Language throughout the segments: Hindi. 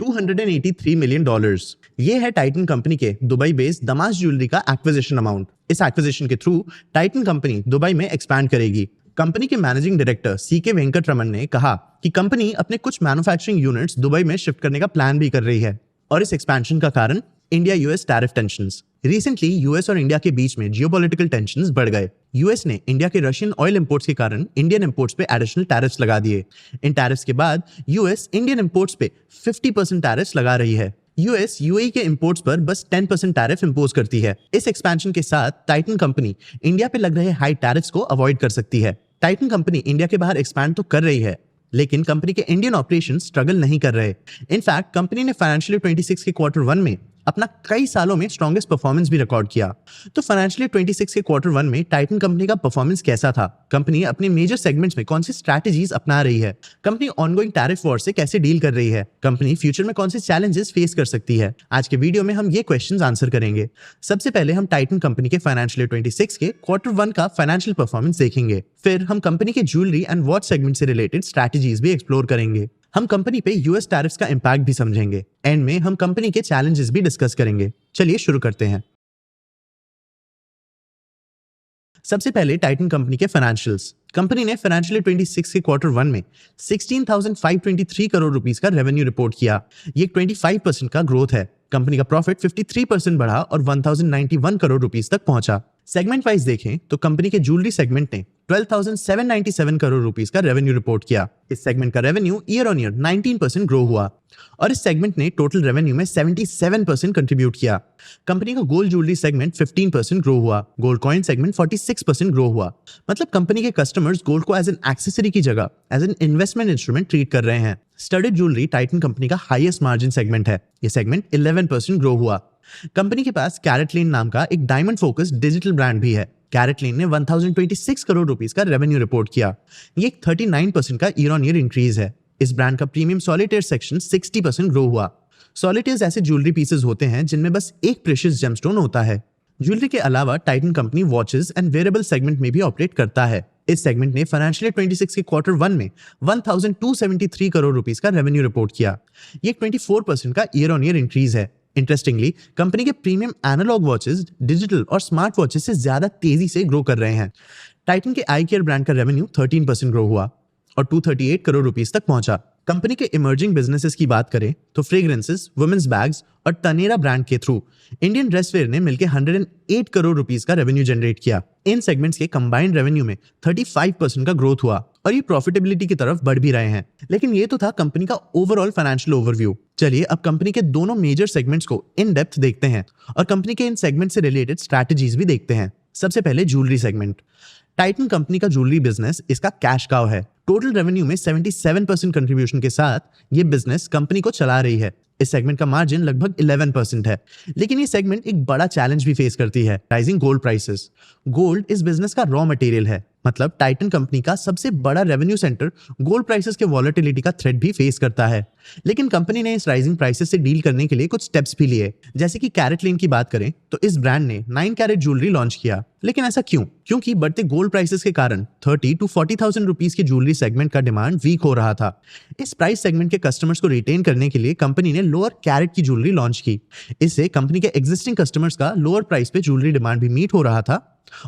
$283 मिलियन। ये है टाइटन कंपनी के दुबई बेस्ड दमास ज्वेलरी का एक्विजिशन अमाउंट। इस एक्विजिशन के थ्रू टाइटन कंपनी दुबई में एक्सपैंड करेगी। कंपनी के मैनेजिंग डायरेक्टर सीके वेंकटरमन ने कहा कि कंपनी अपने कुछ मैन्युफैक्चरिंग यूनिट्स दुबई में शिफ्ट करने का प्लान भी कर रही है और इस एक्सपेंशन का कारण India US tariff tensions. Recently US और इंडिया के बीच में जियोपॉलिटिकल टेंशंस बढ़ गए। यूएस ने इंडिया के रशियन ऑयल इंपोर्ट्स के कारण इंडियन इंपोर्ट्स पे एडिशनल टैरिफ्स लगा दिए। इन टैरिफ्स के बाद यूएस इंडियन इंपोर्ट्स पे 50% टैरिफ्स लगा रही है। यूएस यूएई के इंपोर्ट्स पर बस 10% टैरिफ इंपोज करती है। इस एक्सपेंशन के साथ टाइटन कंपनी इंडिया पे लग रहे हाई टैरिफ्स को अवॉइड कर सकती है। टाइटन कंपनी इंडिया के बाहर एक्सपैंड तो कर रही है, लेकिन कंपनी के इंडियन ऑपरेशन स्ट्रगल नहीं कर रहे। इनफैक्ट कंपनी ने फाइनेंशियल 26 के Q1 में अपना कई सालों में स्ट्रॉन्गेस्ट परफॉर्मेंस भी रिकॉर्ड किया। तो फाइनेंशियल 26 के Q1 में टाइटन कंपनी का परफॉर्मेंस कैसा था? कंपनी अपने मेजर सेगमेंट्स में कौन सी स्ट्रैटेजीज अपना रही है? कंपनी ऑनगोइंग टैरिफ वॉर से कैसे डील कर रही है? कंपनी फ्यूचर में कौन से चैलेंजेस फेस कर सकती है? आज के वीडियो में हम ये क्वेश्चंस आंसर करेंगे। सबसे पहले हम टाइटन कंपनी के फाइनेंशियल 26 के Q1 का फाइनेंशियल परफॉर्मेंस देखेंगे। फिर हम कंपनी के ज्वेलरी एंड वॉच सेगमेंट से रिलेटेड स्ट्रैटेजीज भी एक्सप्लोर करेंगे। हम कंपनी पे यूएस टैरिफ्स का इंपैक्ट भी समझेंगे। एंड में हम कंपनी के चैलेंजेस भी डिस्कस करेंगे। चलिए शुरू करते हैं। सबसे पहले टाइटन कंपनी के फाइनेंशियल्स। कंपनी ने फाइनेंशियल 26 के Q1 में 16,523 करोड़ रुपीस का रेवेन्यू रिपोर्ट किया। ये 25% का ग्रोथ है। कंपनी का प्रॉफिट 53% बढ़ा और 1,091 करोड़ रुपीस तक पहुंचा। सेगमेंट वाइज देखें तो कंपनी के ज्वेलरी सेगमेंट ने 12,797 करोड़ रुपीस का रेवेन्यू रिपोर्ट किया। इस सेगमेंट का revenue year on year 19% grow हुआ और इस सेगमेंट ने टोटल रेवेन्यू में 77% कंट्रीब्यूट किया। कंपनी का गोल्ड ज्वेलरी सेगमेंट 15% ग्रो हुआ। गोल्ड कॉइन सेगमेंट 46% ग्रो हुआ। मतलब कंपनी के कस्टमर्स गोल्ड को एज एन एक्सेसरी की जगह as an investment instrument treat कर रहे हैं। स्टडेड ज्वेलरी टाइटन कंपनी का हाईएस्ट मार्जिन सेगमेंट है। ये सेगमेंट 11% ग्रो हुआ। कंपनी के पास कैरेटलेन नाम का एक डायमंड फोकस्ड डिजिटल ब्रांड भी है। कैरेटलेन ने 1026 करोड़ रुपीस का रेवेन्यू रिपोर्ट किया। ये 39% का ईयर ऑन ईयर इंक्रीज है। इस ब्रांड का प्रीमियम सॉलिटेयर सेक्शन 60% ग्रो हुआ। सॉलिटेयर्स ऐसे ज्वेलरी पीसेस होते हैं जिनमें बस एक प्रेशियस जेमस्टोन होता है। ज्वेलरी के अलावा Titan company watches and wearable segment में भी ऑपरेट करता है। इस सेगमेंट ने फाइनेंशियल 26 के Q1 में 1,273 करोड़ रुपीस का रेवेन्यू रिपोर्ट किया। ये 24% का ईयर ऑन ईयर इंक्रीज है। इंटरेस्टिंगली कंपनी के प्रीमियम एनालॉग वॉचेस डिजिटल और स्मार्ट वॉचेस से ज्यादा तेजी से ग्रो कर रहे हैं। टाइटन के आई केयर ब्रांड का रेवेन्यू 13% ग्रो हुआ और 238 करोड़ रुपीस तक पहुंचा। कंपनी के इमर्जिंग बिजनेसेस की बात करें तो फ्रेग्रेंसेस, वुमेन्स बैग्स और तनेरा ब्रांड के थ्रू इंडियन ड्रेसवेयर ने मिलकर 108 करोड़ रुपीस का रेवेन्यू जनरेट किया। इन सेगमेंट्स के कंबाइंड रेवेन्यू में 35% का ग्रोथ हुआ और ये प्रॉफिटेबिलिटी की तरफ बढ़ भी रहे हैं। लेकिन ये तो था कंपनी का ओवरऑल फाइनेंशियल ओवरव्यू। चलिए अब कंपनी के दोनों मेजर सेगमेंट्स को इन डेप्थ देखते हैं और कंपनी के इन सेगमेंट से रिलेटेड स्ट्रैटेजीज भी देखते हैं। सबसे पहले ज्वेलरी सेगमेंट। टाइटन कंपनी का ज्वेलरी बिजनेस इसका कैश काउ है। टोटल रेवेन्यू में 77% कंट्रीब्यूशन के साथ ये बिजनेस कंपनी को चला रही है। इस सेगमेंट का मार्जिन लगभग 11% है। लेकिन ये सेगमेंट एक बड़ा चैलेंज भी फेस करती है, राइजिंग गोल्ड प्राइसेस। गोल्ड इस बिजनेस का रॉ मटेरियल है। मतलब टाइटन कंपनी का सबसे बड़ा रेवेन्यू सेंटर गोल्ड प्राइसेस के वॉलेटिलिटी का थ्रेट भी फेस करता है। लेकिन कंपनी ने इस राइजिंग प्राइसेस से डील करने के लिए कुछ स्टेप्स भी लिए। जैसे कि कैरेटलेन की बात करें तो इस ब्रांड ने 9 कैरेट ज्वेलरी लॉन्च किया। लेकिन ऐसा क्यों? क्योंकि बढ़ते गोल्ड प्राइसेस के कारण 30 to 40,000 रुपीस की ज्वेलरी सेगमेंट का डिमांड वीक हो रहा था। इस प्राइस सेगमेंट के कस्टमर्स को रिटेन करने के लिए कंपनी ने लोअर कैरेट की ज्वेलरी लॉन्च की। इससे कंपनी के एग्जिस्टिंग कस्टमर्स का लोअर प्राइस पे ज्वेलरी डिमांड भी मीट हो रहा था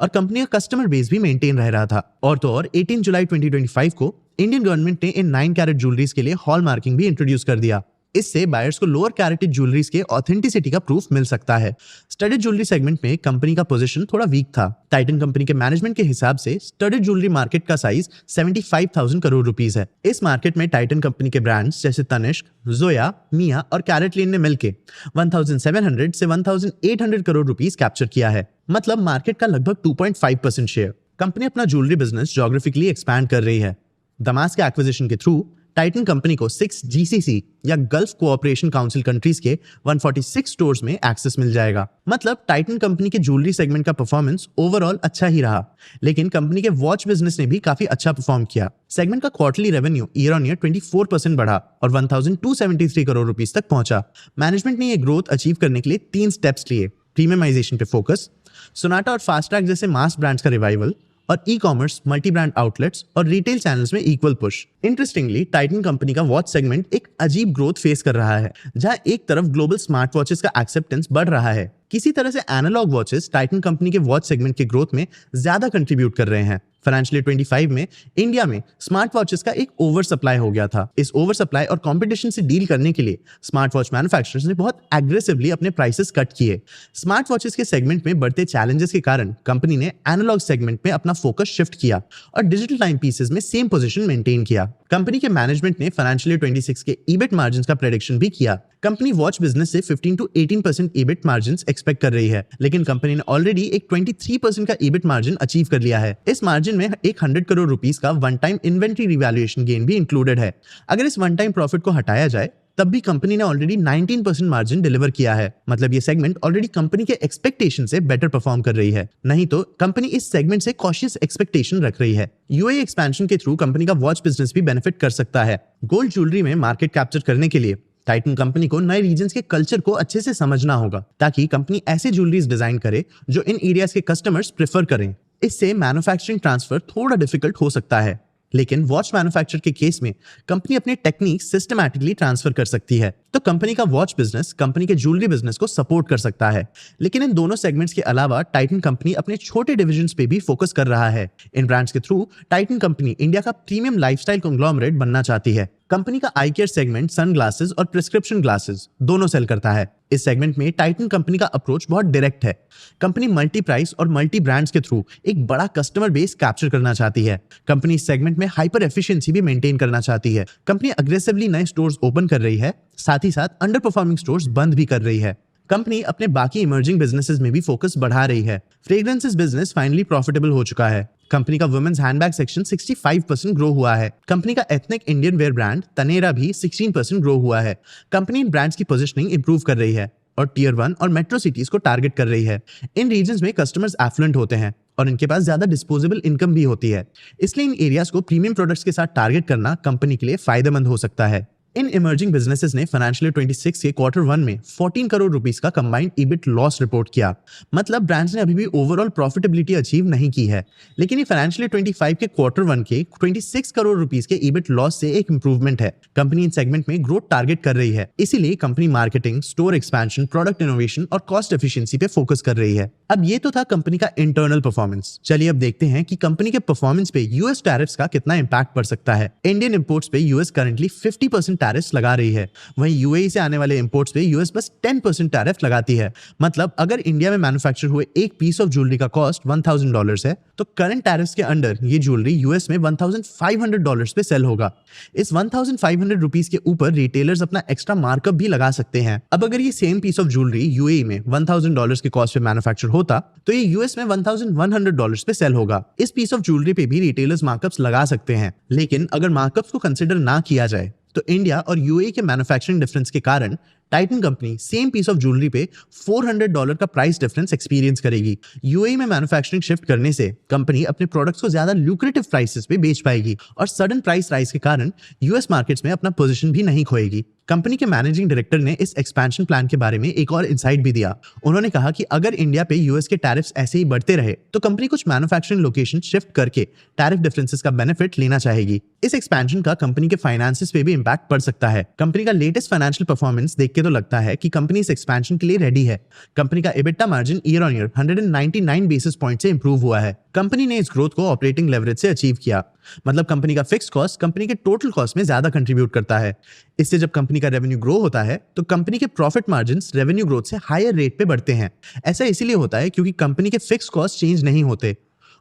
और कंपनी का कस्टमर बेस भी मेंटेन रह रहा था। और तो और 18 जुलाई 2025 को इंडियन गवर्नमेंट ने इन 9 कैरेट ज्वेलरीज के लिए हॉल मार्किंग भी इंट्रोड्यूस कर दिया। इससे बायर्स को लोअर कैरेटेड ज्वेलरीज के ऑथेंटिसिटी का प्रूफ मिल सकता है। स्टडेड ज्वेलरी सेगमेंट में कंपनी का पोजीशन थोड़ा वीक था। टाइटन कंपनी के मैनेजमेंट के हिसाब से स्टडेड ज्वेलरी मार्केट का साइज 75,000 करोड़ रुपीस है। इस मार्केट में टाइटन कंपनी के ब्रांड्स जैसे तनिष्क, जोया, मिया और कैरेटलेन ने मिलकर 1,700 से 1,800 करोड़ रुपीस कैप्चर किया है। मतलब मार्केट का लगभग 2.5% शेयर। कंपनी अपना ज्वेलरी बिजनेस ज्योग्राफिकली एक्सपैंड कर रही है। दमास के एक्विजिशन के थ्रू टाइटन कंपनी को 6 जीसीसी या गल्फ कोऑपरेशन काउंसिल कंट्रीज के 146 स्टोर्स में एक्सेस मिल जाएगा। मतलब टाइटन कंपनी के ज्वेलरी सेगमेंट का परफॉर्मेंस ओवरऑल अच्छा ही रहा। लेकिन कंपनी के वॉच बिजनेस ने भी काफी अच्छा परफॉर्म किया। सेगमेंट का quarterly revenue year on year 24% बढ़ा और 1,273 करोड़ रुपीस तक पहुंचा। मैनेजमेंट ने यह ग्रोथ अचीव करने के लिए 3 स्टेप्स लिए। प्रीमियमाइजेशन पे फोकस, सोनाटा और फास्ट ट्रैक जैसे मास ब्रांड्स का रिवाइवल और e commerce, multi brand outlets और रिटेल चैनल्स में equal push. Interestingly Titan company का वॉच सेगमेंट एक अजीब ग्रोथ फेस कर रहा है, जहां एक तरफ ग्लोबल स्मार्ट वॉचेस का एक्सेप्टेंस बढ़ रहा है, किसी तरह से एनालॉग वॉचेस टाइटन कंपनी के वॉच सेगमेंट के ग्रोथ में ज्यादा कंट्रीब्यूट कर रहे हैं। फाइनेंशियल 25 में इंडिया में स्मार्ट वॉचेस का एक ओवर सप्लाई हो गया था। इस ओवर सप्लाई और कंपटीशन से डील करने के लिए स्मार्ट वॉच मैन्युफैक्चरर्स ने बहुत एग्रेसिवली अपने प्राइसेस कट किए। स्मार्ट वॉचेस के सेगमेंट में बढ़ते चैलेंजेस के कारण कंपनी ने एनालॉग सेगमेंट में अपना फोकस शिफ्ट किया और डिजिटल टाइम पीसेस में सेम पोजीशन मेंटेन किया। कंपनी के मैनेजमेंट ने फाइनेंशियल 26 के ईबिट मार्जिन्स का प्रेडिक्शन भी किया। कंपनी वॉच बिजनेस से 15 to 18% ईबिट मार्जिन्स एक्सपेक्ट कर रही है, लेकिन कंपनी ने ऑलरेडी एक 23% का ईबिट मार्जिन अचीव कर लिया है। इस मार्जिन में एक 100 करोड़ रुपीस का one time inventory revaluation gain भी इंक्लूडेड है। अगर इस वन टाइम प्रॉफिट को हटाया जाए तब भी कंपनी ने ऑलरेडी 19% मार्जिन डिलीवर किया है। मतलब ये सेगमेंट ऑलरेडी कंपनी के एक्सपेक्टेशन से बेटर परफॉर्म कर रही है। नहीं तो कंपनी इस सेगमेंट से कॉशियस एक्सपेक्टेशन रख रही है। यूएई एक्सपेंशन के थ्रू कंपनी का वॉच बिजनेस भी बेनिफिट कर सकता है। गोल्ड ज्वेलरी में मार्केट कैप्चर करने के लिए टाइटन कंपनी को नए रीजन्स के कल्चर को अच्छे से समझना होगा, ताकि कंपनी ऐसे ज्वेलरीज डिजाइन करे जो इन एरियाज के कस्टमर्स प्रेफर करें। इससे मैन्युफैक्चरिंग ट्रांसफर थोड़ा डिफिकल्ट हो सकता है, लेकिन वॉच मैन्युफैक्चर के केस में कंपनी अपने टेक्निक सिस्टमैटिकली ट्रांसफर कर सकती है। तो कंपनी का वॉच बिजनेस कंपनी के ज्वेलरी बिजनेस को सपोर्ट कर सकता है। लेकिन इन दोनों सेगमेंट्स के अलावा टाइटन कंपनी अपने छोटे डिविजन्स पे भी फोकस कर रहा है। इन ब्रांड्स के थ्रू टाइटन कंपनी इंडिया का प्रीमियम लाइफस्टाइल कंग्लोमरेट बनना चाहती है। कंपनी का आई केयर सेगमेंट सनग्लासेस और प्रिस्क्रिप्शन ग्लासेस दोनों सेल करता है। इस सेगमेंट में टाइटन कंपनी का अप्रोच बहुत डायरेक्ट है। कंपनी मल्टी प्राइस और मल्टी ब्रांड्स के थ्रू एक बड़ा कस्टमर बेस कैप्चर करना चाहती है। कंपनी इस सेगमेंट में हाइपर एफिशिएंसी भी मेंटेन करना चाहती है। कंपनी अग्रेसिवली नए स्टोर्स ओपन कर रही है, साथ ही साथ अंडर परफॉर्मिंग स्टोर्स बंद भी कर रही है। कंपनी अपने बाकी इमर्जिंग बिजनेसेस में भी फोकस बढ़ा रही है। फ्रेग्रेंसेस बिजनेस फाइनली प्रॉफिटेबल हो चुका है। कंपनी का वुमेन्स हैंडबैग सेक्शन 65% ग्रो हुआ है। कंपनी का एथनिक इंडियन वेयर ब्रांड तनेरा भी 16% ग्रो हुआ है। कंपनी इन ब्रांड्स की पोजीशनिंग इंप्रूव कर रही है और टियर 1 और मेट्रो सिटीज को टारगेट कर रही है। इन रीजन्स में कस्टमर्स एफ्लुएंट होते हैं और इनके पास ज्यादा डिस्पोजेबल इनकम भी होती है। इसलिए इन एरियाज को प्रीमियम प्रोडक्ट्स के साथ टारगेट करना कंपनी के लिए फायदेमंद हो सकता है। इन इमर्जिंग बिजनेसेस ने फाइनेंशियल 26 के क्वार्टर 1 में 14 करोड़ रुपीस का कंबाइंड ईबिट लॉस रिपोर्ट किया। मतलब ब्रांड्स ने अभी भी ओवरऑल प्रॉफिटेबिलिटी अचीव नहीं की है, लेकिन ये फाइनेंशियल 25 के क्वार्टर 1 के 26 करोड़ रुपीस के ईबिट लॉस से एक इंप्रूवमेंट है। कंपनी इन सेगमेंट में ग्रोथ टारगेट कर रही है, इसीलिए company marketing, store expansion, product innovation और कॉस्ट एफिशिएंसी पे फोकस कर रही है। अब ये तो था कंपनी का इंटरनल परफॉर्मेंस। चलिए अब देखते हैं कि कंपनी के परफॉर्मेंस पे यूएस टैरिफ्स का कितना इंपैक्ट पड़ सकता है। इंडियन इंपोर्ट्स पे यूएस करंटली 50% टैरिफ्स लगा रही है, वहीं यूएई से आने वाले इंपोर्ट्स पे यूएस बस 10% टैरिफ लगाती है। मतलब अगर इंडिया में मैन्युफैक्चर हुए एक पीस ऑफ ज्वेलरी का कॉस्ट $1000 है, तो करंट टैरिफ्स के अंडर ये ज्वेलरी यूएस में $1500 पे सेल होगा। इस $1500 के ऊपर रिटेलर्स अपना एक्स्ट्रा मार्कअप भी लगा सकते हैं। अब अगर ये same piece of jewellery UAE में $1000 के कॉस्ट पे मैन्युफैक्चर होता, तो ये यूएस में $1100 पे सेल होगा। इस पीस ऑफ ज्वेलरी पे भी रिटेलर्स मार्कअप्स लगा सकते हैं, लेकिन अगर मार्कअप्स को कंसिडर ना किया जाए तो इंडिया और यूएई के मैन्युफैक्चरिंग डिफरेंस के कारण Titan company same piece of jewellery पे $400 का प्राइस डिफरेंस एक्सपीरियंस करेगी। यूएई में मैन्युफैक्चरिंग शिफ्ट करने से कंपनी अपने प्रोडक्ट्स को ज्यादा ल्यूक्रेटिव प्राइसेस पे बेच पाएगी और सडन प्राइस राइज के कारण यूएस मार्केट्स में अपना पोजीशन भी नहीं खोएगी। कंपनी के मैनेजिंग डायरेक्टर ने इस एक्सपेंशन प्लान के बारे में एक और इंसाइट भी दिया। उन्होंने कहा कि अगर इंडिया पे यूएस के टैरिफ्स ऐसे ही बढ़ते रहे तो कंपनी कुछ मैन्युफैक्चरिंग लोकेशन शिफ्ट करके टैरिफ डिफरेंसेस का बेनिफिट लेना चाहेगी। इस एक्सपेंशन का कंपनी के फाइनेंसेस पे भी इंपैक्ट पड़ सकता है। कंपनी का लेटेस्ट फाइनेंशियल परफॉर्मेंस देख के तो लगता है कि कंपनी इस एक्सपेंशन के लिए रेडी है। कंपनी का EBITDA margin year on year 199 basis point से इंप्रूव हुआ है। कंपनी ने इस ग्रोथ को ऑपरेटिंग लेवरेज से अचीव किया। मतलब कंपनी का फिक्स कॉस्ट कंपनी के टोटल कॉस्ट में ज्यादा कंट्रीब्यूट करता है। इससे जब कंपनी का रेवेन्यू ग्रो होता है तो कंपनी के प्रॉफिट मार्जिन्स रेवेन्यू ग्रोथ से हायर रेट पे बढ़ते हैं। ऐसा इसीलिए होता है क्योंकि कंपनी के फिक्स कॉस्ट चेंज नहीं होते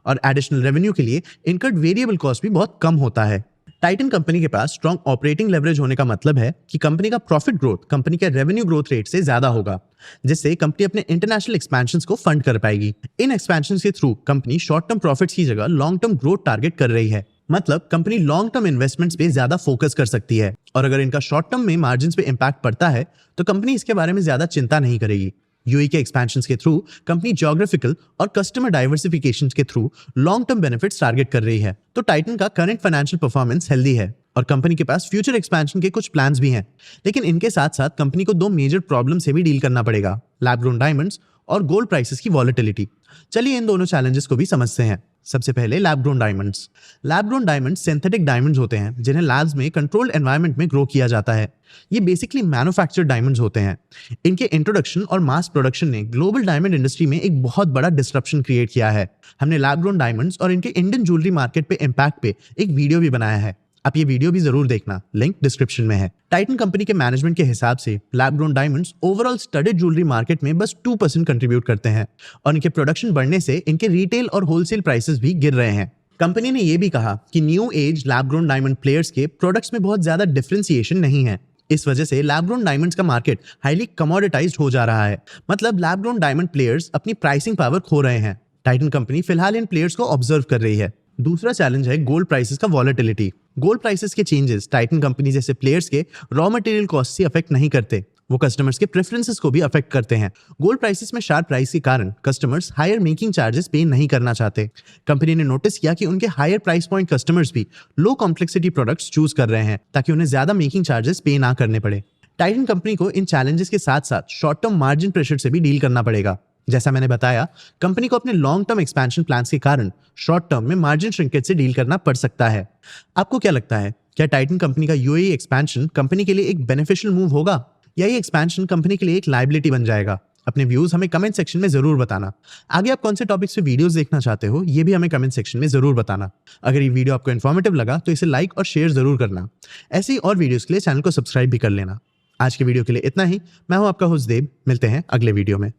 और एडिशनल रेवेन्यू के लिए इनकर्ड वेरिएबल कॉस्ट भी बहुत कम होता है। टाइटन कंपनी के पास स्ट्रॉन्ग ऑपरेटिंग लेवरेज होने का मतलब है कि कंपनी का प्रॉफिट ग्रोथ कंपनी के रेवेन्यू ग्रोथ रेट से ज्यादा होगा, जिससे कंपनी अपने इंटरनेशनल एक्सपेंशंस को फंड कर पाएगी। इन एक्सपेंशंस के through company short term profits की जगह लॉन्ग टर्म ग्रोथ टारगेट कर रही है। मतलब कंपनी लॉन्ग टर्म इन्वेस्टमेंट्स पे ज्यादा फोकस कर सकती है और अगर इनका शॉर्ट टर्म में मार्जिन्स पे इंपैक्ट पड़ता है तो कंपनी इसके बारे में ज्यादा चिंता नहीं करेगी। यूएई के एक्सपेंशंस के थ्रू कंपनी ज्योग्राफिकल और कस्टमर डाइवर्सिफिकेशन के through long term benefits target कर रही है। तो टाइटन का करंट फाइनेंशियल परफॉर्मेंस हेल्दी है और कंपनी के पास फ्यूचर एक्सपेंशन के कुछ प्लान्स भी हैं, लेकिन इनके साथ साथ कंपनी को दो मेजर प्रॉब्लम से भी डील करना पड़ेगा, लैब ग्रोन डायमंड्स और गोल्ड प्राइसेस की वॉलेटिलिटी। चलिए इन दोनों चैलेंजेस को भी समझते हैं। सबसे पहले lab grown diamonds. Lab grown diamonds synthetic diamonds होते हैं जिन्हें लैब्स में कंट्रोल्ड एनवायरनमेंट में ग्रो किया जाता है। ये बेसिकली मैन्युफैक्चर्ड डायमंड्स होते हैं। इनके इंट्रोडक्शन और मास प्रोडक्शन ने ग्लोबल डायमंड इंडस्ट्री में एक बहुत बड़ा डिस्ट्रप्शन क्रिएट किया है। हमने लैब ग्रोन डायमंड्स और इनके इंडियन ज्वेलरी मार्केट पे इम्पैक्ट पे एक वीडियो भी बनाया है, आप ये वीडियो भी जरूर देखना, लिंक डिस्क्रिप्शन में है। टाइटन कंपनी के मैनेजमेंट के हिसाब से lab grown diamonds overall studded jewellery market में बस 2% कंट्रीब्यूट करते हैं और इनके प्रोडक्शन बढ़ने से इनके रिटेल और होलसेल प्राइसेस भी गिर रहे हैं। कंपनी ने यह भी कहा कि new age lab grown diamond players के प्रोडक्ट्स में बहुत ज्यादा डिफरेंशिएशन नहीं है। इस वजह से लैब ग्रोन डायमंड्स का मार्केट हाईली कमोडिटाइज्ड हो जा रहा है। मतलब लैब ग्रोन डायमंड प्लेयर्स अपनी प्राइसिंग पावर खो रहे हैं। टाइटन कंपनी फिलहाल इन प्लेयर्स को ऑब्जर्व कर रही है। दूसरा चैलेंज है गोल्ड प्राइसेस का वॉलेटिलिटी। गोल्ड प्राइसेस के चेंजेस टाइटन कंपनी जैसे प्लेयर्स के रॉ मटेरियल कॉस्ट से अफेक्ट नहीं करते, वो कस्टमर्स के प्रेफरेंसेस को भी अफेक्ट करते हैं। गोल्ड प्राइसेस में शार्प प्राइस के कारण कस्टमर्स हायर मेकिंग चार्जेस पे नहीं करना चाहते। कंपनी ने नोटिस किया कि उनके हायर प्राइस पॉइंट कस्टमर्स भी लो कॉम्प्लेक्सिटी प्रोडक्ट्स चूज कर रहे हैं ताकि उन्हें ज्यादा मेकिंग चार्जेस पे ना करने पड़े। टाइटन कंपनी को इन चैलेंजेस के साथ साथ शॉर्ट टर्म मार्जिन प्रेशर से भी डील करना पड़ेगा। जैसा मैंने बताया, कंपनी को अपने लॉन्ग टर्म एक्सपेंशन प्लान्स के कारण शॉर्ट टर्म में मार्जिन श्रिंकेज से डील करना पड़ सकता है। आपको क्या लगता है, क्या टाइटन कंपनी का यूएई एक्सपेंशन कंपनी के लिए एक बेनिफिशियल मूव होगा या ये एक्सपेंशन कंपनी के लिए एक लायबिलिटी बन जाएगा? अपने व्यूज हमें कमेंट सेक्शन में जरूर बताना। आगे आप कौन से टॉपिक्स पे वीडियोस देखना चाहते हो ये भी हमें कमेंट सेक्शन में जरूर बताना। अगर ये वीडियो आपको इन्फॉर्मेटिव लगा तो इसे लाइक और शेयर जरूर करना। ऐसे ही और वीडियोस के लिए चैनल को सब्सक्राइब भी कर लेना। आज के वीडियो के लिए इतना ही। मैं हूं आपका होस्ट देव, मिलते हैं अगले वीडियो में।